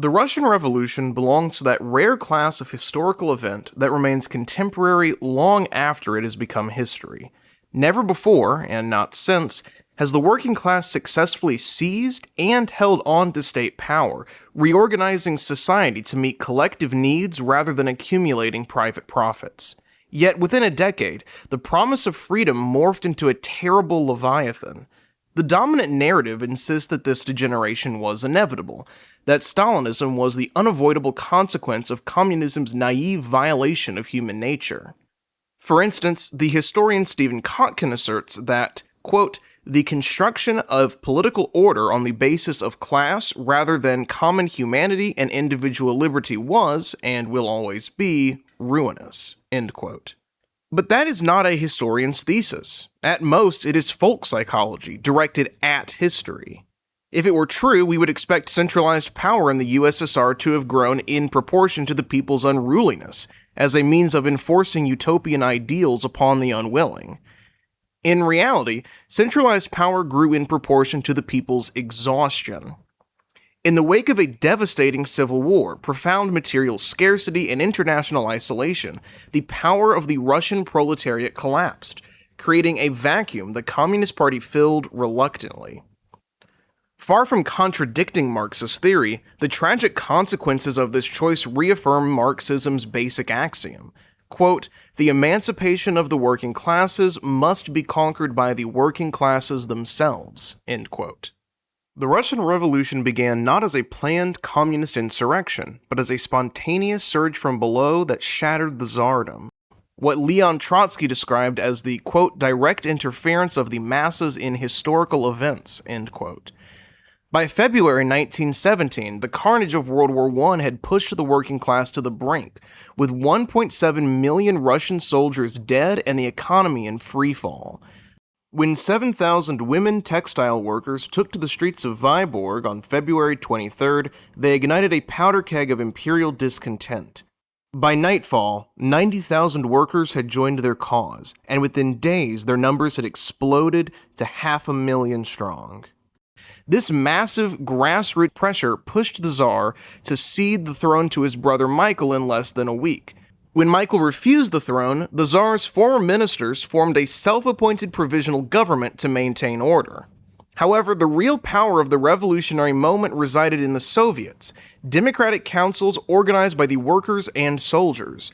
The Russian Revolution belongs to that rare class of historical event that remains contemporary long after it has become history. Never before, and not since, has the working class successfully seized and held on to state power, reorganizing society to meet collective needs rather than accumulating private profits. Yet within a decade, the promise of freedom morphed into a terrible leviathan. The dominant narrative insists that this degeneration was inevitable, that Stalinism was the unavoidable consequence of communism's naive violation of human nature. For instance, the historian Stephen Kotkin asserts that, quote, the construction of political order on the basis of class rather than common humanity and individual liberty was, and will always be, ruinous, end quote. But that is not a historian's thesis. At most, it is folk psychology, directed at history. If it were true, we would expect centralized power in the USSR to have grown in proportion to the people's unruliness, as a means of enforcing utopian ideals upon the unwilling. In reality, centralized power grew in proportion to the people's exhaustion. In the wake of a devastating civil war, profound material scarcity, and international isolation, the power of the Russian proletariat collapsed, creating a vacuum the Communist Party filled reluctantly. Far from contradicting Marxist theory, the tragic consequences of this choice reaffirm Marxism's basic axiom. Quote, the emancipation of the working classes must be conquered by the working classes themselves, end quote. The Russian Revolution began not as a planned communist insurrection, but as a spontaneous surge from below that shattered the Tsardom. What Leon Trotsky described as the, quote, direct interference of the masses in historical events, end quote. By February 1917, the carnage of World War I had pushed the working class to the brink, with 1.7 million Russian soldiers dead and the economy in freefall. When 7,000 women textile workers took to the streets of Vyborg on February 23rd, they ignited a powder keg of imperial discontent. By nightfall, 90,000 workers had joined their cause, and within days their numbers had exploded to 500,000 strong. This massive grassroots pressure pushed the Tsar to cede the throne to his brother Michael in less than a week. When Michael refused the throne, the Tsar's former ministers formed a self-appointed provisional government to maintain order. However, the real power of the revolutionary moment resided in the Soviets, democratic councils organized by the workers and soldiers.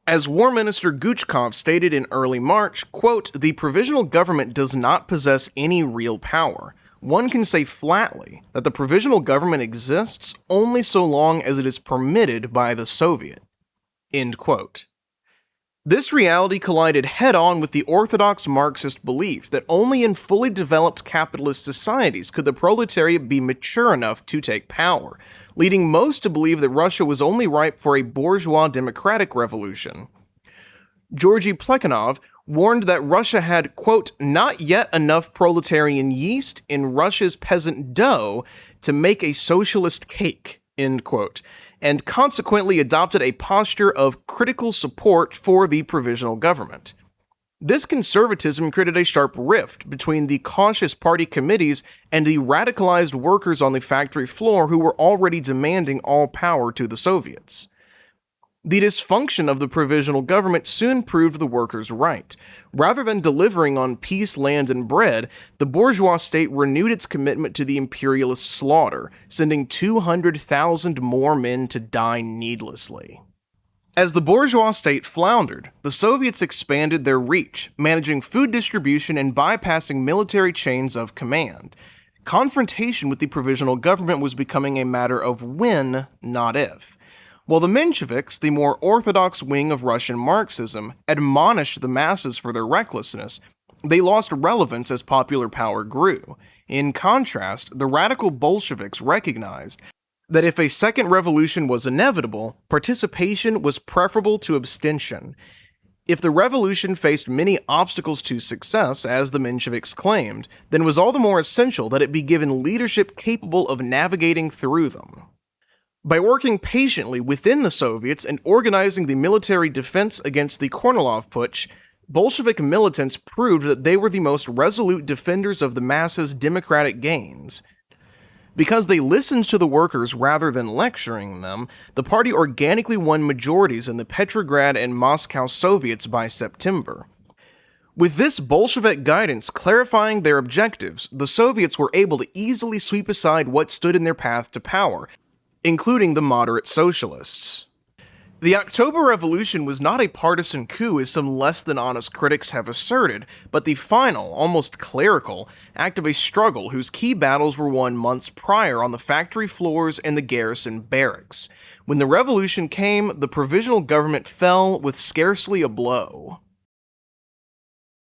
As War Minister Guchkov stated in early March, quote, the provisional government does not possess any real power. One can say flatly that the provisional government exists only so long as it is permitted by the Soviet. End quote. This reality collided head-on with the orthodox Marxist belief that only in fully developed capitalist societies could the proletariat be mature enough to take power, leading most to believe that Russia was only ripe for a bourgeois democratic revolution. Georgy Plekhanov warned that Russia had, quote, not yet enough proletarian yeast in Russia's peasant dough to make a socialist cake, end quote, and consequently adopted a posture of critical support for the provisional government. This conservatism created a sharp rift between the cautious party committees and the radicalized workers on the factory floor who were already demanding all power to the Soviets. The dysfunction of the provisional government soon proved the workers right. Rather than delivering on peace, land, and bread, the bourgeois state renewed its commitment to the imperialist slaughter, sending 200,000 more men to die needlessly. As the bourgeois state floundered, the Soviets expanded their reach, managing food distribution and bypassing military chains of command. Confrontation with the provisional government was becoming a matter of when, not if. While the Mensheviks, the more orthodox wing of Russian Marxism, admonished the masses for their recklessness, they lost relevance as popular power grew. In contrast, the radical Bolsheviks recognized that if a second revolution was inevitable, participation was preferable to abstention. If the revolution faced many obstacles to success, as the Mensheviks claimed, then it was all the more essential that it be given leadership capable of navigating through them. By working patiently within the Soviets and organizing the military defense against the Kornilov Putsch, Bolshevik militants proved that they were the most resolute defenders of the masses' democratic gains. Because they listened to the workers rather than lecturing them, the party organically won majorities in the Petrograd and Moscow Soviets by September. With this Bolshevik guidance clarifying their objectives, the Soviets were able to easily sweep aside what stood in their path to power, including the moderate socialists. The October Revolution was not a partisan coup as some less than honest critics have asserted, but the final, almost clerical, act of a struggle whose key battles were won months prior on the factory floors and the garrison barracks. When the revolution came, the provisional government fell with scarcely a blow.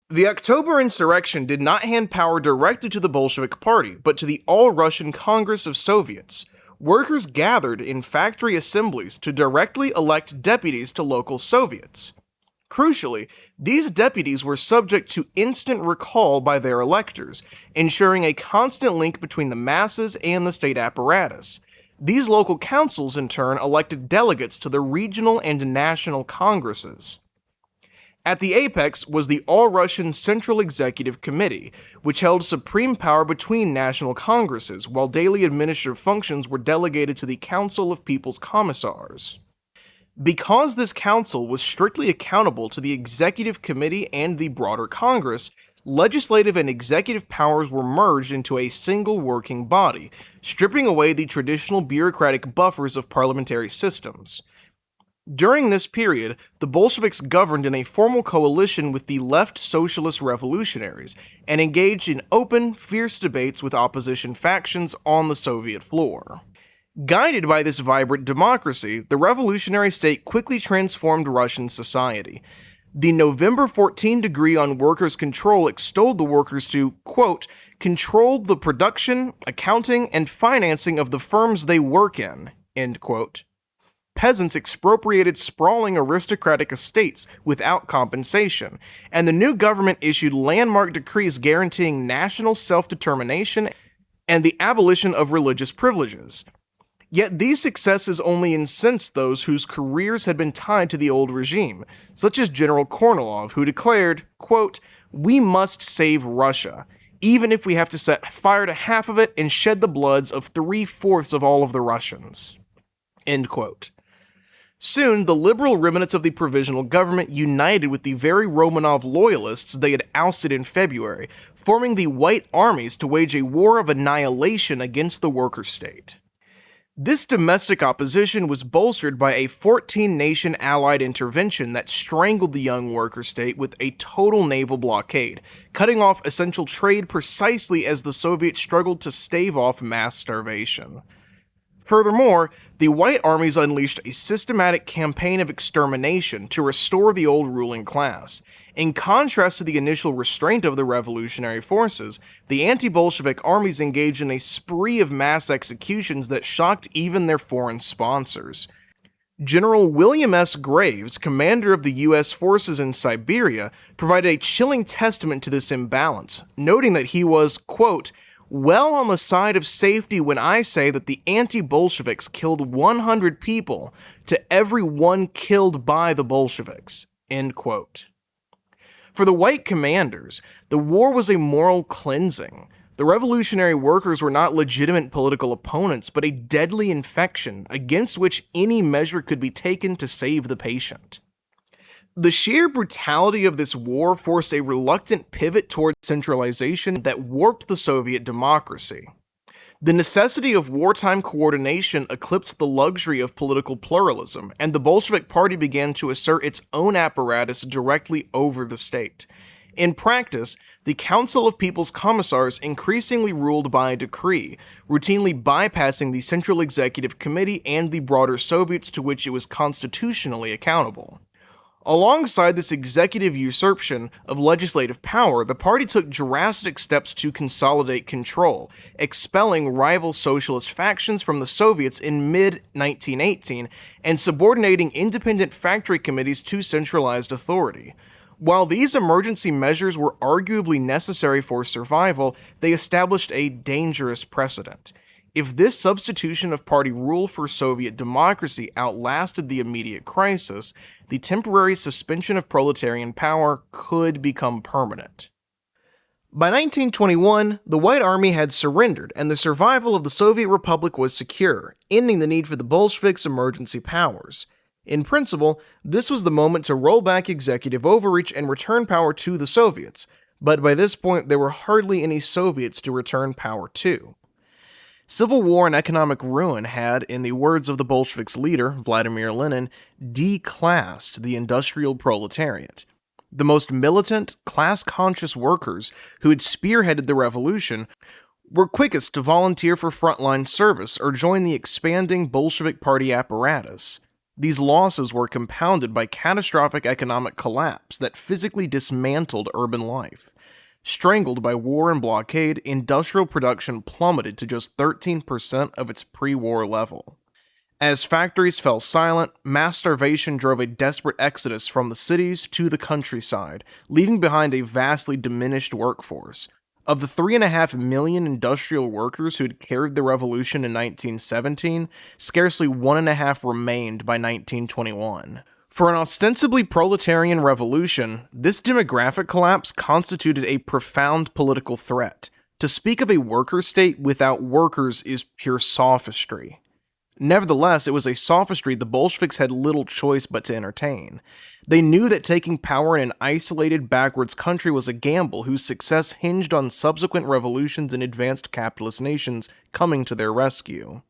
The October insurrection did not hand power directly to the Bolshevik Party, but to the All-Russian Congress of Soviets. Workers gathered in factory assemblies to directly elect deputies to local Soviets. Crucially, these deputies were subject to instant recall by their electors, ensuring a constant link between the masses and the state apparatus. These local councils, in turn, elected delegates to the regional and national congresses. At the apex was the All-Russian Central Executive Committee, which held supreme power between national congresses, while daily administrative functions were delegated to the Council of People's Commissars. Because this council was strictly accountable to the Executive Committee and the broader Congress, legislative and executive powers were merged into a single working body, stripping away the traditional bureaucratic buffers of parliamentary systems. During this period, the Bolsheviks governed in a formal coalition with the left socialist revolutionaries and engaged in open, fierce debates with opposition factions on the Soviet floor. Guided by this vibrant democracy, the revolutionary state quickly transformed Russian society. The November 14 decree on workers' control extolled the workers to, quote, control the production, accounting, and financing of the firms they work in, end quote. Peasants expropriated sprawling aristocratic estates without compensation, and the new government issued landmark decrees guaranteeing national self-determination and the abolition of religious privileges. Yet these successes only incensed those whose careers had been tied to the old regime, such as General Kornilov, who declared, quote, we must save Russia, even if we have to set fire to half of it and shed the bloods of 3/4 of all of the Russians, end quote. Soon, the liberal remnants of the provisional government united with the very Romanov loyalists they had ousted in February, forming the White Armies to wage a war of annihilation against the worker state. This domestic opposition was bolstered by a 14-nation allied intervention that strangled the young worker state with a total naval blockade, cutting off essential trade precisely as the Soviets struggled to stave off mass starvation. Furthermore, the White Armies unleashed a systematic campaign of extermination to restore the old ruling class. In contrast to the initial restraint of the revolutionary forces, the anti-Bolshevik armies engaged in a spree of mass executions that shocked even their foreign sponsors. General William S. Graves, commander of the U.S. forces in Siberia, provided a chilling testament to this imbalance, noting that he was, quote, well on the side of safety when I say that the anti-Bolsheviks killed 100 people to every one killed by the Bolsheviks, end quote. For the white commanders, the war was a moral cleansing. The revolutionary workers were not legitimate political opponents, but a deadly infection against which any measure could be taken to save the patient. The sheer brutality of this war forced a reluctant pivot toward centralization that warped the Soviet democracy. The necessity of wartime coordination eclipsed the luxury of political pluralism, and the Bolshevik Party began to assert its own apparatus directly over the state. In practice, the Council of People's Commissars increasingly ruled by decree, routinely bypassing the Central Executive Committee and the broader Soviets to which it was constitutionally accountable. Alongside this executive usurpation of legislative power, the party took drastic steps to consolidate control, expelling rival socialist factions from the Soviets in mid-1918 and subordinating independent factory committees to centralized authority. While these emergency measures were arguably necessary for survival, they established a dangerous precedent. If this substitution of party rule for Soviet democracy outlasted the immediate crisis, the temporary suspension of proletarian power could become permanent. By 1921, the White Army had surrendered, and the survival of the Soviet Republic was secure, ending the need for the Bolsheviks' emergency powers. In principle, this was the moment to roll back executive overreach and return power to the Soviets, but by this point there were hardly any Soviets to return power to. Civil war and economic ruin had, in the words of the Bolsheviks' leader, Vladimir Lenin, declassed the industrial proletariat. The most militant, class-conscious workers who had spearheaded the revolution were quickest to volunteer for frontline service or join the expanding Bolshevik party apparatus. These losses were compounded by catastrophic economic collapse that physically dismantled urban life. Strangled by war and blockade, industrial production plummeted to just 13% of its pre-war level. As factories fell silent, mass starvation drove a desperate exodus from the cities to the countryside, leaving behind a vastly diminished workforce. Of the 3.5 million industrial workers who had carried the revolution in 1917, scarcely 1.5 remained by 1921. For an ostensibly proletarian revolution, this demographic collapse constituted a profound political threat. To speak of a worker state without workers is pure sophistry. Nevertheless, it was a sophistry the Bolsheviks had little choice but to entertain. They knew that taking power in an isolated, backwards country was a gamble whose success hinged on subsequent revolutions in advanced capitalist nations coming to their rescue.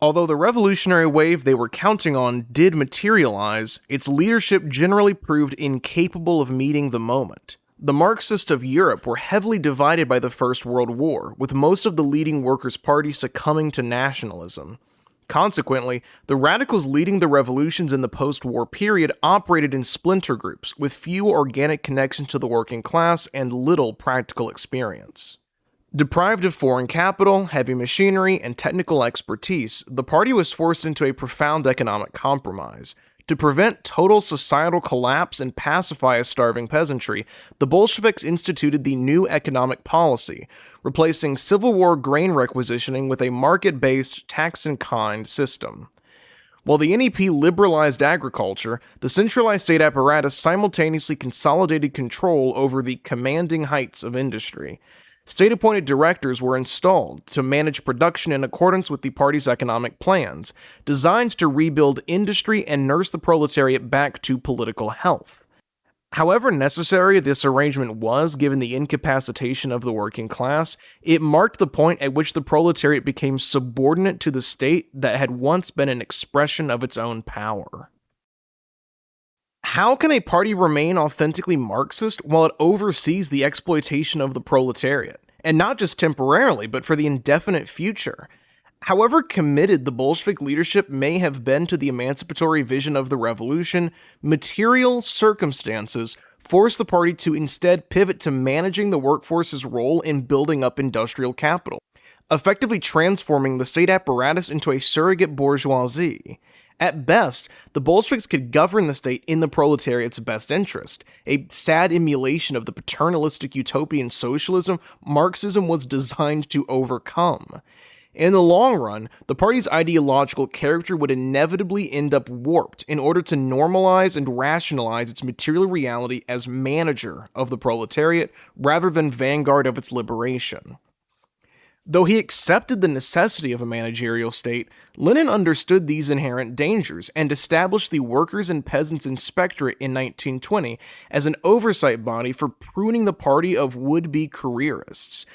Although the revolutionary wave they were counting on did materialize, its leadership generally proved incapable of meeting the moment. The Marxists of Europe were heavily divided by the First World War, with most of the leading workers' parties succumbing to nationalism. Consequently, the radicals leading the revolutions in the post-war period operated in splinter groups, with few organic connections to the working class and little practical experience. Deprived of foreign capital, heavy machinery, and technical expertise, the party was forced into a profound economic compromise. To prevent total societal collapse and pacify a starving peasantry, the Bolsheviks instituted the new economic policy, replacing Civil War grain requisitioning with a market-based tax-in-kind system. While the NEP liberalized agriculture, the centralized state apparatus simultaneously consolidated control over the commanding heights of industry. State-appointed directors were installed to manage production in accordance with the party's economic plans, designed to rebuild industry and nurse the proletariat back to political health. However necessary this arrangement was given the incapacitation of the working class, it marked the point at which the proletariat became subordinate to the state that had once been an expression of its own power. How can a party remain authentically Marxist while it oversees the exploitation of the proletariat? And not just temporarily, but for the indefinite future. However committed the Bolshevik leadership may have been to the emancipatory vision of the revolution, material circumstances forced the party to instead pivot to managing the workforce's role in building up industrial capital, effectively transforming the state apparatus into a surrogate bourgeoisie. At best, the Bolsheviks could govern the state in the proletariat's best interest, a sad emulation of the paternalistic utopian socialism Marxism was designed to overcome. In the long run, the party's ideological character would inevitably end up warped in order to normalize and rationalize its material reality as manager of the proletariat rather than vanguard of its liberation. Though he accepted the necessity of a managerial state, Lenin understood these inherent dangers and established the Workers' and Peasants' Inspectorate in 1920 as an oversight body for pruning the party of would-be careerists.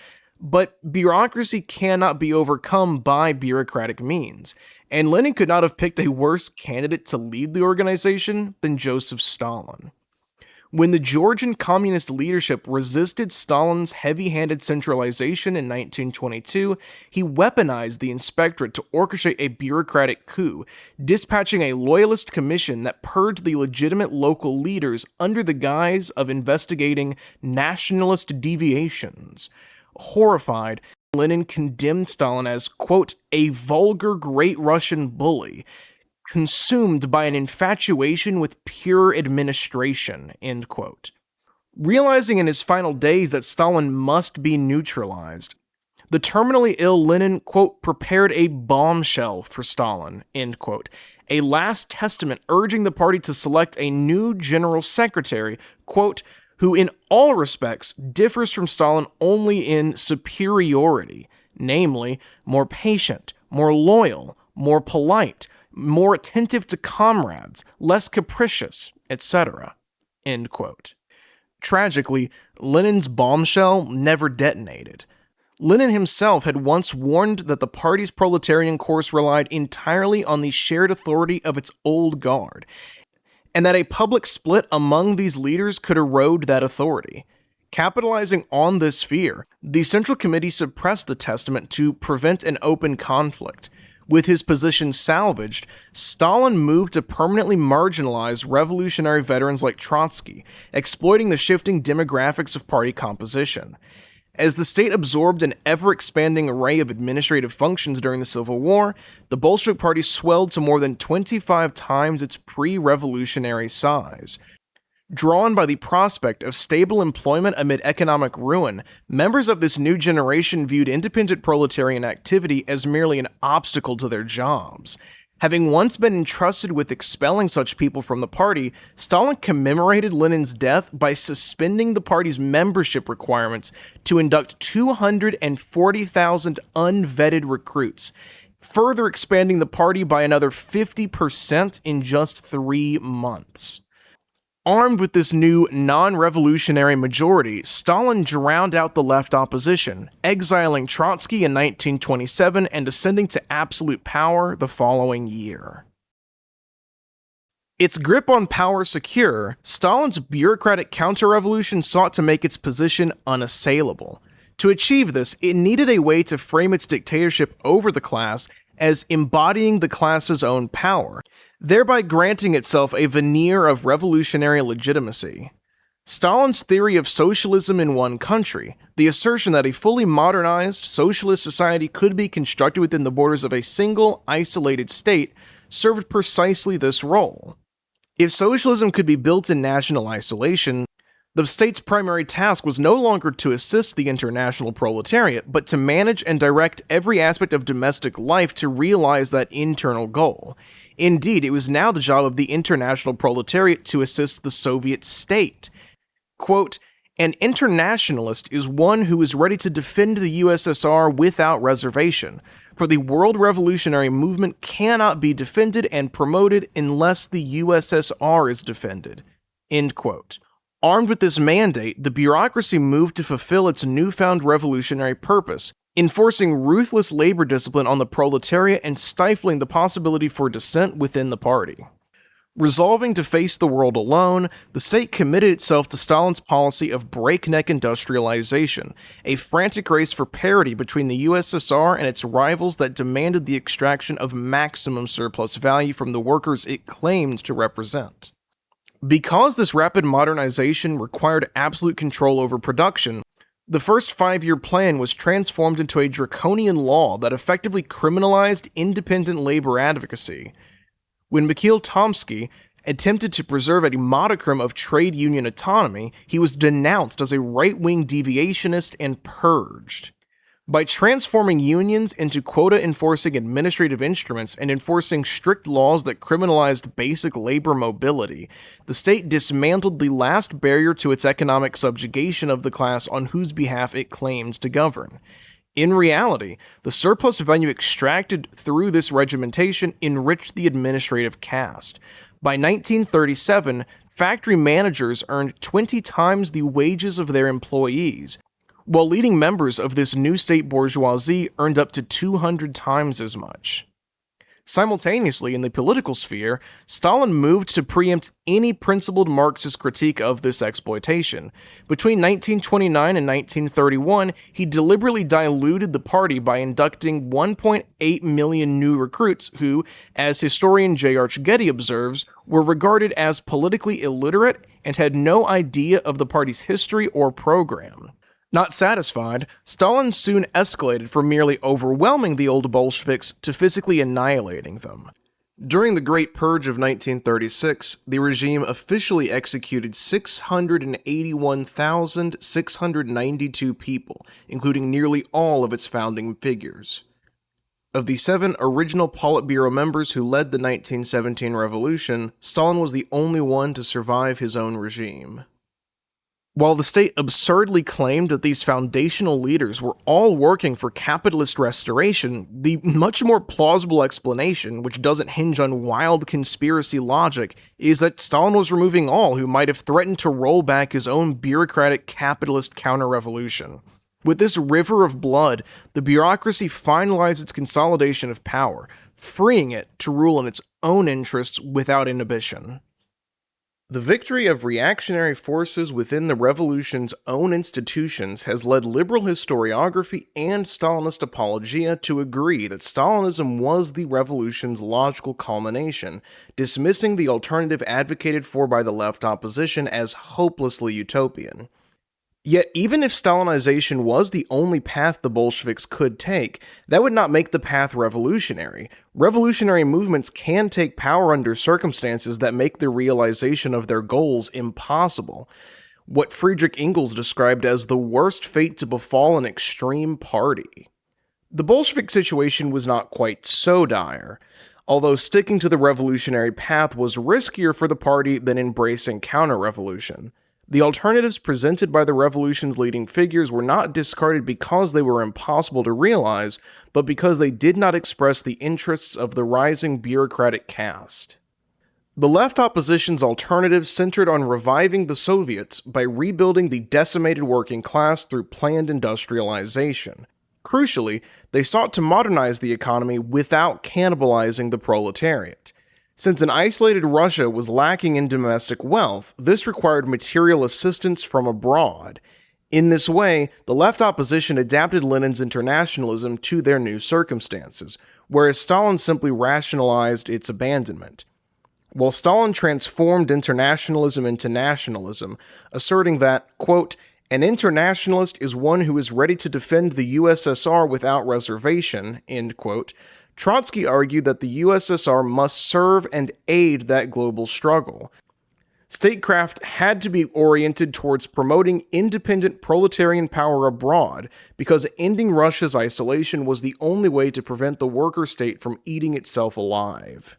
But bureaucracy cannot be overcome by bureaucratic means, and Lenin could not have picked a worse candidate to lead the organization than Joseph Stalin. When the Georgian communist leadership resisted Stalin's heavy-handed centralization in 1922, he weaponized the inspectorate to orchestrate a bureaucratic coup, dispatching a loyalist commission that purged the legitimate local leaders under the guise of investigating nationalist deviations. Horrified, Lenin condemned Stalin as, quote, a vulgar Great Russian bully, consumed by an infatuation with pure administration, end quote. Realizing in his final days that Stalin must be neutralized, the terminally ill Lenin, quote, prepared a bombshell for Stalin, end quote, a last testament urging the party to select a new general secretary, quote, who in all respects differs from Stalin only in superiority, namely, more patient, more loyal, more polite, more attentive to comrades, less capricious, etc. End quote. Tragically, Lenin's bombshell never detonated. Lenin himself had once warned that the party's proletarian course relied entirely on the shared authority of its old guard, and that a public split among these leaders could erode that authority. Capitalizing on this fear, the Central Committee suppressed the testament to prevent an open conflict. With his position salvaged, Stalin moved to permanently marginalize revolutionary veterans like Trotsky, exploiting the shifting demographics of party composition. As the state absorbed an ever-expanding array of administrative functions during the Civil War, the Bolshevik Party swelled to more than 25 times its pre-revolutionary size. Drawn by the prospect of stable employment amid economic ruin, members of this new generation viewed independent proletarian activity as merely an obstacle to their jobs. Having once been entrusted with expelling such people from the party, Stalin commemorated Lenin's death by suspending the party's membership requirements to induct 240,000 unvetted recruits, further expanding the party by another 50% in just 3 months. Armed with this new non-revolutionary majority, Stalin drowned out the left opposition, exiling Trotsky in 1927 and ascending to absolute power the following year. Its grip on power secure, Stalin's bureaucratic counter-revolution sought to make its position unassailable. To achieve this, it needed a way to frame its dictatorship over the class as embodying the class's own power, thereby granting itself a veneer of revolutionary legitimacy. Stalin's theory of socialism in one country, the assertion that a fully modernized socialist society could be constructed within the borders of a single, isolated state, served precisely this role. If socialism could be built in national isolation, the state's primary task was no longer to assist the international proletariat, but to manage and direct every aspect of domestic life to realize that internal goal. Indeed, it was now the job of the international proletariat to assist the Soviet state. Quote, "An internationalist is one who is ready to defend the USSR without reservation, for the world revolutionary movement cannot be defended and promoted unless the USSR is defended." End quote. Armed with this mandate, the bureaucracy moved to fulfill its newfound revolutionary purpose, enforcing ruthless labor discipline on the proletariat and stifling the possibility for dissent within the party. Resolving to face the world alone, the state committed itself to Stalin's policy of breakneck industrialization, a frantic race for parity between the USSR and its rivals that demanded the extraction of maximum surplus value from the workers it claimed to represent. Because this rapid modernization required absolute control over production, the first 5-year plan was transformed into a draconian law that effectively criminalized independent labor advocacy. When Mikhail Tomsky attempted to preserve a modicum of trade union autonomy, he was denounced as a right-wing deviationist and purged. By transforming unions into quota-enforcing administrative instruments and enforcing strict laws that criminalized basic labor mobility, the state dismantled the last barrier to its economic subjugation of the class on whose behalf it claimed to govern. In reality, the surplus value extracted through this regimentation enriched the administrative caste. By 1937, factory managers earned 20 times the wages of their employees, while leading members of this new state bourgeoisie earned up to 200 times as much. Simultaneously, in the political sphere, Stalin moved to preempt any principled Marxist critique of this exploitation. Between 1929 and 1931, he deliberately diluted the party by inducting 1.8 million new recruits who, as historian J. Arch Getty observes, were regarded as politically illiterate and had no idea of the party's history or program. Not satisfied, Stalin soon escalated from merely overwhelming the old Bolsheviks to physically annihilating them. During the Great Purge of 1936, the regime officially executed 681,692 people, including nearly all of its founding figures. Of the 7 original Politburo members who led the 1917 revolution, Stalin was the only one to survive his own regime. While the state absurdly claimed that these foundational leaders were all working for capitalist restoration, the much more plausible explanation, which doesn't hinge on wild conspiracy logic, is that Stalin was removing all who might have threatened to roll back his own bureaucratic capitalist counter-revolution. With this river of blood, the bureaucracy finalized its consolidation of power, freeing it to rule in its own interests without inhibition. The victory of reactionary forces within the revolution's own institutions has led liberal historiography and Stalinist apologia to agree that Stalinism was the revolution's logical culmination, dismissing the alternative advocated for by the left opposition as hopelessly utopian. Yet, even if Stalinization was the only path the Bolsheviks could take, that would not make the path revolutionary. Revolutionary movements can take power under circumstances that make the realization of their goals impossible. What Friedrich Engels described as the worst fate to befall an extreme party. The Bolshevik situation was not quite so dire. Although sticking to the revolutionary path was riskier for the party than embracing counter-revolution. The alternatives presented by the revolution's leading figures were not discarded because they were impossible to realize, but because they did not express the interests of the rising bureaucratic caste. The left opposition's alternatives centered on reviving the Soviets by rebuilding the decimated working class through planned industrialization. Crucially, they sought to modernize the economy without cannibalizing the proletariat. Since an isolated Russia was lacking in domestic wealth, this required material assistance from abroad. In this way, the left opposition adapted Lenin's internationalism to their new circumstances, whereas Stalin simply rationalized its abandonment. While Stalin transformed internationalism into nationalism, asserting that, quote, "An internationalist is one who is ready to defend the USSR without reservation," end quote, Trotsky argued that the USSR must serve and aid that global struggle. Statecraft had to be oriented towards promoting independent proletarian power abroad, because ending Russia's isolation was the only way to prevent the worker state from eating itself alive.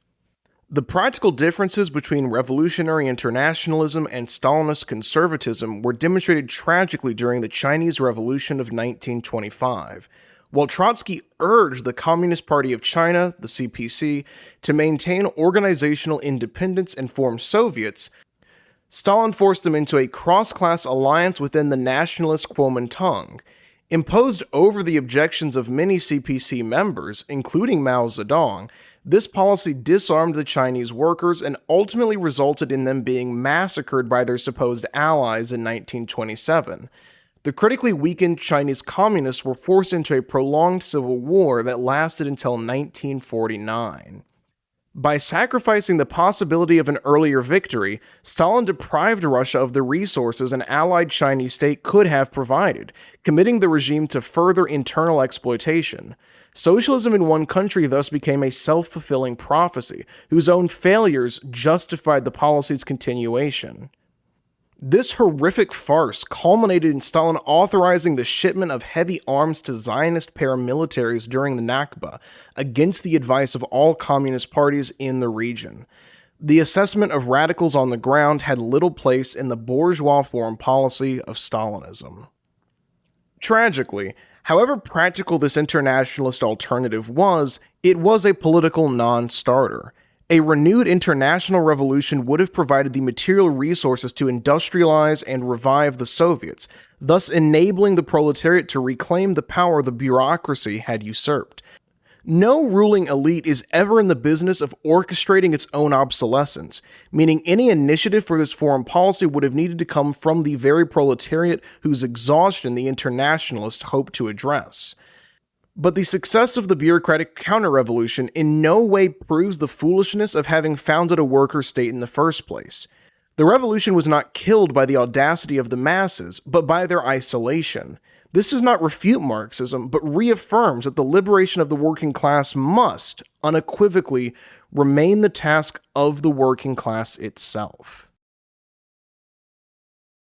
The practical differences between revolutionary internationalism and Stalinist conservatism were demonstrated tragically during the Chinese Revolution of 1925. While Trotsky urged the Communist Party of China, the CPC, to maintain organizational independence and form Soviets, Stalin forced them into a cross-class alliance within the nationalist Kuomintang. Imposed over the objections of many CPC members, including Mao Zedong, this policy disarmed the Chinese workers and ultimately resulted in them being massacred by their supposed allies in 1927. The critically weakened Chinese communists were forced into a prolonged civil war that lasted until 1949. By sacrificing the possibility of an earlier victory, Stalin deprived Russia of the resources an allied Chinese state could have provided, committing the regime to further internal exploitation. Socialism in one country thus became a self-fulfilling prophecy, whose own failures justified the policy's continuation. This horrific farce culminated in Stalin authorizing the shipment of heavy arms to Zionist paramilitaries during the Nakba, against the advice of all communist parties in the region. The assessment of radicals on the ground had little place in the bourgeois foreign policy of Stalinism. Tragically, however practical this internationalist alternative was, it was a political non-starter. A renewed international revolution would have provided the material resources to industrialize and revive the Soviets, thus enabling the proletariat to reclaim the power the bureaucracy had usurped. No ruling elite is ever in the business of orchestrating its own obsolescence, meaning any initiative for this foreign policy would have needed to come from the very proletariat whose exhaustion the internationalists hoped to address. But the success of the bureaucratic counter-revolution in no way proves the foolishness of having founded a worker state in the first place. The revolution was not killed by the audacity of the masses, but by their isolation. This does not refute Marxism, but reaffirms that the liberation of the working class must, unequivocally, remain the task of the working class itself.